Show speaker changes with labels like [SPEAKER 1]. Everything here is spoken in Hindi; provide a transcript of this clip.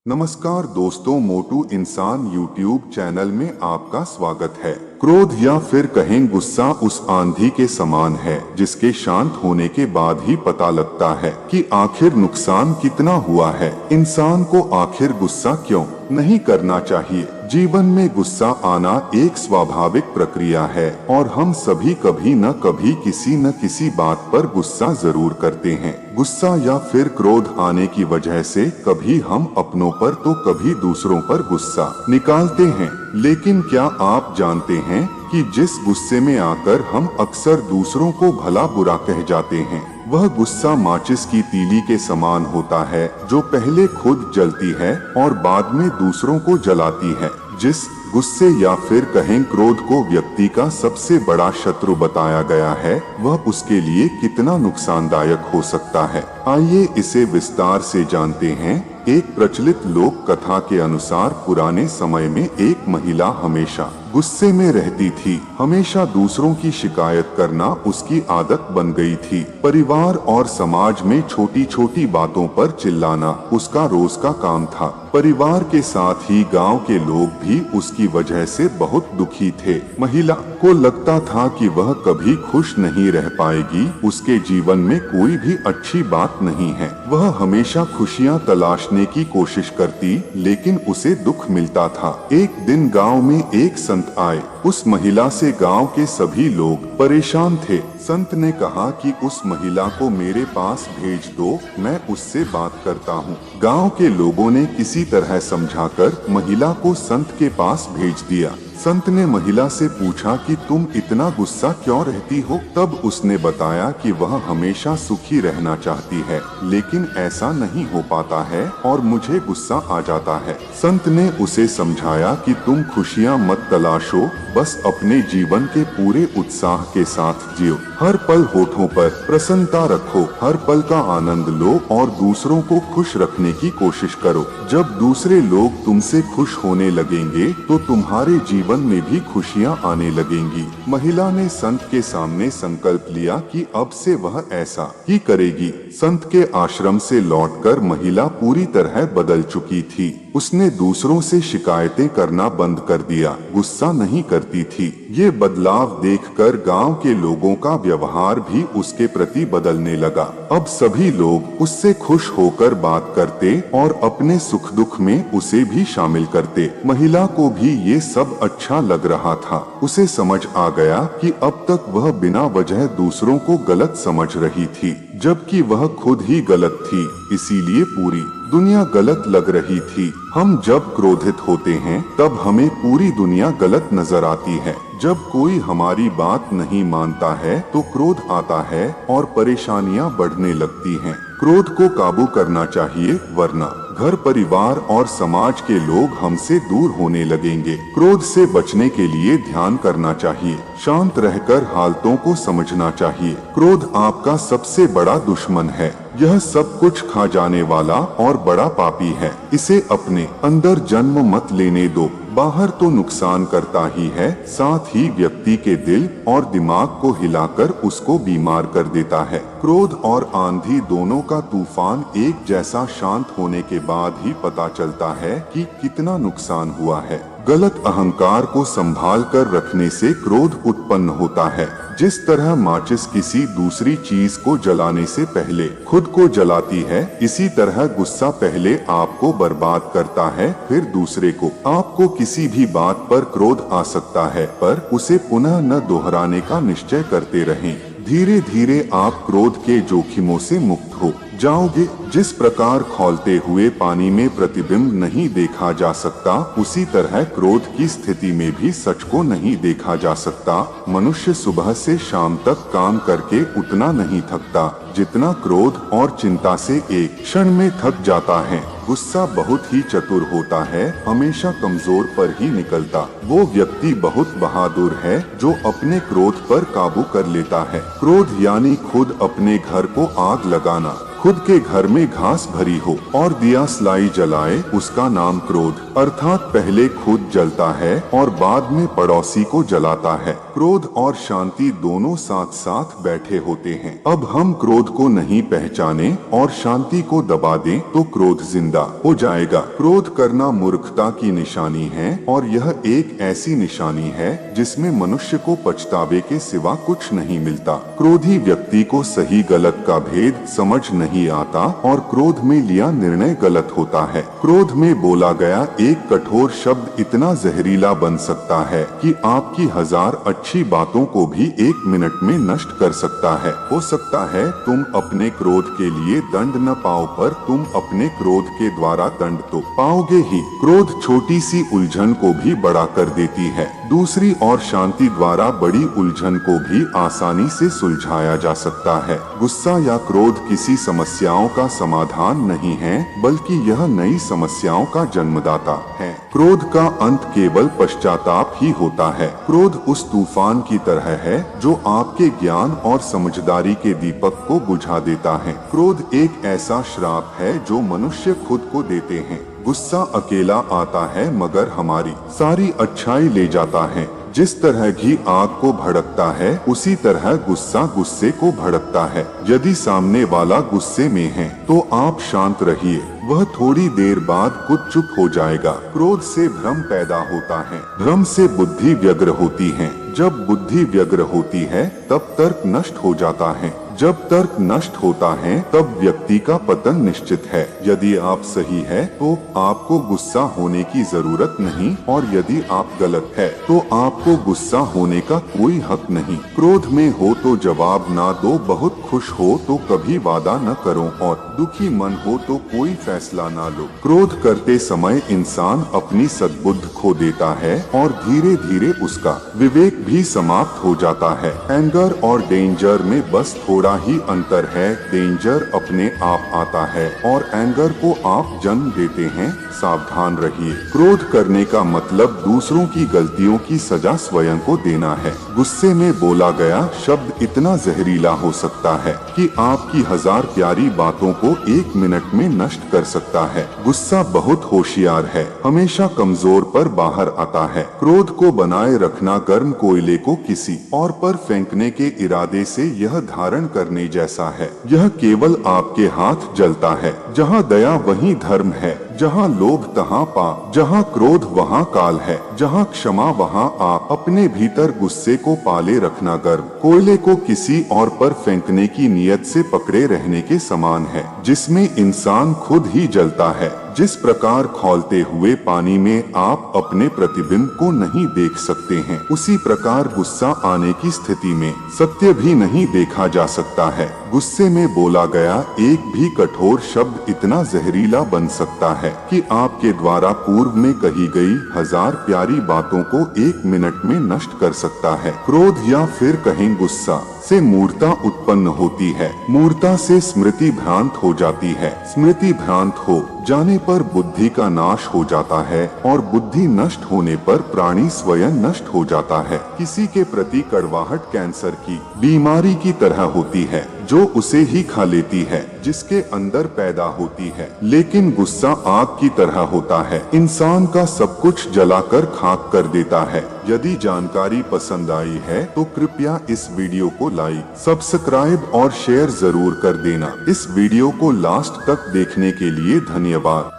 [SPEAKER 1] नमस्कार दोस्तों, मोटू इंसान यूट्यूब चैनल में आपका स्वागत है। क्रोध या फिर कहें गुस्सा उस आंधी के समान है जिसके शांत होने के बाद ही पता लगता है कि आखिर नुकसान कितना हुआ है। इंसान को आखिर गुस्सा क्यों नहीं करना चाहिए? जीवन में गुस्सा आना एक स्वाभाविक प्रक्रिया है और हम सभी कभी न कभी किसी न किसी बात पर गुस्सा जरूर करते हैं। गुस्सा या फिर क्रोध आने की वजह से कभी हम अपनों पर तो कभी दूसरों पर गुस्सा निकालते हैं। लेकिन क्या आप जानते हैं कि जिस गुस्से में आकर हम अक्सर दूसरों को भला बुरा कह जाते हैं, वह गुस्सा माचिस की तीली के समान होता है जो पहले खुद जलती है और बाद में दूसरों को जलाती है। जिस गुस्से या फिर कहें क्रोध को व्यक्ति का सबसे बड़ा शत्रु बताया गया है, वह उसके लिए कितना नुकसानदायक हो सकता है, आइए इसे विस्तार से जानते हैं। एक प्रचलित लोक कथा के अनुसार पुराने समय में एक महिला हमेशा गुस्से में रहती थी। हमेशा दूसरों की शिकायत करना उसकी आदत बन गई थी। परिवार और समाज में छोटी छोटी बातों पर चिल्लाना उसका रोज का काम था। परिवार के साथ ही गांव के लोग भी उसकी वजह से बहुत दुखी थे। महिला को लगता था कि वह कभी खुश नहीं रह पाएगी, उसके जीवन में कोई भी अच्छी बात नहीं है। वह हमेशा खुशियां तलाशने की कोशिश करती, लेकिन उसे दुख मिलता था। एक दिन गांव में एक संत आए। उस महिला से गांव के सभी लोग परेशान थे। संत ने कहा कि उस महिला को मेरे पास भेज दो, मैं उससे बात करता हूँ। गांव के लोगों ने किसी तरह समझाकर महिला को संत के पास भेज दिया। संत ने महिला से पूछा कि तुम इतना गुस्सा क्यों रहती हो? तब उसने बताया कि वह हमेशा सुखी रहना चाहती है, लेकिन ऐसा नहीं हो पाता है और मुझे गुस्सा आ जाता है। संत ने उसे समझाया कि तुम खुशियाँ मत तलाशो, बस अपने जीवन के पूरे उत्साह के साथ जियो। हर पल होठों पर प्रसन्नता रखो, हर पल का आनंद लो और दूसरों को खुश रखने की कोशिश करो। जब दूसरे लोग तुमसे खुश होने लगेंगे तो तुम्हारे जीवन में भी खुशियां आने लगेंगी। महिला ने संत के सामने संकल्प लिया कि अब से वह ऐसा ही करेगी। संत के आश्रम से लौटकर महिला पूरी तरह बदल चुकी थी। उसने दूसरों से शिकायतें करना बंद कर दिया, गुस्सा नहीं करती थी। ये बदलाव देखकर गांव के लोगों का व्यवहार भी उसके प्रति बदलने लगा। अब सभी लोग उससे खुश होकर बात करते और अपने सुख दुख में उसे भी शामिल करते। महिला को भी ये सब अच्छा लग रहा था। उसे समझ आ गया कि अब तक वह बिना वजह दूसरों को गलत समझ रही थी, जबकि वह खुद ही गलत थी। इसीलिए पूरी दुनिया गलत लग रही थी। हम जब क्रोधित होते हैं तब हमें पूरी दुनिया गलत नजर आती है। जब कोई हमारी बात नहीं मानता है तो क्रोध आता है और परेशानियां बढ़ने लगती हैं। क्रोध को काबू करना चाहिए, वरना घर परिवार और समाज के लोग हमसे दूर होने लगेंगे। क्रोध से बचने के लिए ध्यान करना चाहिए, शांत रहकर हालतों को समझना चाहिए। क्रोध आपका सबसे बड़ा दुश्मन है। यह सब कुछ खा जाने वाला और बड़ा पापी है। इसे अपने अंदर जन्म मत लेने दो। बाहर तो नुकसान करता ही है, साथ ही व्यक्ति के दिल और दिमाग को हिलाकर उसको बीमार कर देता है। क्रोध और आंधी दोनों का तूफान एक जैसा शांत होने के बाद ही पता चलता है कि कितना नुकसान हुआ है। गलत अहंकार को संभाल कर रखने से क्रोध उत्पन्न होता है। जिस तरह माचिस किसी दूसरी चीज को जलाने से पहले खुद को जलाती है, इसी तरह गुस्सा पहले आपको बर्बाद करता है, फिर दूसरे को। आपको किसी भी बात पर क्रोध आ सकता है, पर उसे पुनः न दोहराने का निश्चय करते रहें। धीरे धीरे आप क्रोध के जोखिमों से मुक्त हो जाओगे। जिस प्रकार खौलते हुए पानी में प्रतिबिंब नहीं देखा जा सकता, उसी तरह क्रोध की स्थिति में भी सच को नहीं देखा जा सकता। मनुष्य सुबह से शाम तक काम करके उतना नहीं थकता जितना क्रोध और चिंता से एक क्षण में थक जाता है। गुस्सा बहुत ही चतुर होता है, हमेशा कमजोर पर ही निकलता। वो व्यक्ति बहुत बहादुर है जो अपने क्रोध पर काबू कर लेता है। क्रोध यानी खुद अपने घर को आग लगाना। खुद के घर में घास भरी हो और दिया स्लाई जलाए, उसका नाम क्रोध। अर्थात पहले खुद जलता है और बाद में पड़ोसी को जलाता है। क्रोध और शांति दोनों साथ साथ बैठे होते हैं। अब हम क्रोध को नहीं पहचाने और शांति को दबा दें तो क्रोध जिंदा हो जाएगा। क्रोध करना मूर्खता की निशानी है और यह एक ऐसी निशानी है जिसमें मनुष्य को पछतावे के सिवा कुछ नहीं मिलता। क्रोधी व्यक्ति को सही गलत का भेद समझ नहीं आता और क्रोध में लिया निर्णय गलत होता है। क्रोध में बोला गया एक कठोर शब्द इतना जहरीला बन सकता है कि आपकी 1000 अच्छी बातों को भी 1 मिनट में नष्ट कर सकता है। हो सकता है तुम अपने क्रोध के लिए दंड न पाओ, पर तुम अपने क्रोध के द्वारा दंड तो पाओगे ही। क्रोध छोटी सी उलझन को भी बड़ा कर देती है। दूसरी ओर शांति द्वारा बड़ी उलझन को भी आसानी से सुलझाया जा सकता है। गुस्सा या क्रोध किसी समस्याओं का समाधान नहीं है, बल्कि यह नई समस्याओं का जन्मदाता है। क्रोध का अंत केवल पश्चाताप ही होता है। क्रोध उस तूफान की तरह है जो आपके ज्ञान और समझदारी के दीपक को बुझा देता है। क्रोध एक ऐसा श्राप है जो मनुष्य खुद को देते हैं। गुस्सा अकेला आता है मगर हमारी सारी अच्छाई ले जाता है। जिस तरह घी आग को भड़कता है, उसी तरह गुस्सा गुस्से को भड़कता है। यदि सामने वाला गुस्से में है तो आप शांत रहिए, वह थोड़ी देर बाद खुद चुप हो जाएगा। क्रोध से भ्रम पैदा होता है, भ्रम से बुद्धि व्यग्र होती है। जब बुद्धि व्यग्र होती है तब तर्क नष्ट हो जाता है। जब तर्क नष्ट होता है तब व्यक्ति का पतन निश्चित है। यदि आप सही है तो आपको गुस्सा होने की जरूरत नहीं, और यदि आप गलत है तो आपको गुस्सा होने का कोई हक नहीं। क्रोध में हो तो जवाब ना दो, बहुत खुश हो तो कभी वादा न करो, और दुखी मन हो तो कोई फैसला ना लो। क्रोध करते समय इंसान अपनी सद्बुद्धि खो देता है और धीरे धीरे उसका विवेक भी समाप्त हो जाता है। एंगर और डेंजर में बस थोड़ा ही अंतर है। डेंजर अपने आप आता है और एंगर को आप जन्म देते हैं। सावधान रहिए। क्रोध करने का मतलब दूसरों की गलतियों की सजा स्वयं को देना है। गुस्से में बोला गया शब्द इतना जहरीला हो सकता है कि आपकी 1000 प्यारी बातों को 1 मिनट में नष्ट कर सकता है। गुस्सा बहुत होशियार है, हमेशा कमजोर पर बाहर आता है। क्रोध को बनाए रखना गर्म कोयले को किसी और पर फेंकने के इरादे से यह धारण करने जैसा है। यह केवल आपके हाथ जलता है। जहाँ दया वहीं धर्म है, जहाँ लोभ तहाँ पाप, जहाँ क्रोध वहाँ काल है, जहाँ क्षमा वहाँ आप। अपने भीतर गुस्से को पाले रखना गर्म कोयले को किसी और पर फेंकने की नियत से पकड़े रहने के समान है, जिसमें इंसान खुद ही जलता है। जिस प्रकार खौलते हुए पानी में आप अपने प्रतिबिंब को नहीं देख सकते हैं, उसी प्रकार गुस्सा आने की स्थिति में सत्य भी नहीं देखा जा सकता है। गुस्से में बोला गया एक भी कठोर शब्द इतना जहरीला बन सकता है कि आपके द्वारा पूर्व में कही गई 1000 प्यारी बातों को 1 मिनट में नष्ट कर सकता है। क्रोध या फिर कहें गुस्सा से मूर्ता उत्पन्न होती है। मूर्ता से स्मृति भ्रांत हो जाती है। स्मृति भ्रांत हो जाने पर बुद्धि का नाश हो जाता है, और बुद्धि नष्ट होने पर प्राणी स्वयं नष्ट हो जाता है। किसी के प्रति कड़वाहट कैंसर की बीमारी की तरह होती है जो उसे ही खा लेती है, जिसके अंदर पैदा होती है। लेकिन गुस्सा आग की तरह होता है, इंसान का सब कुछ जलाकर खाक कर देता है। यदि जानकारी पसंद आई है तो कृपया इस वीडियो को लाइक, सब्सक्राइब और शेयर जरूर कर देना। इस वीडियो को लास्ट तक देखने के लिए धन्यवाद।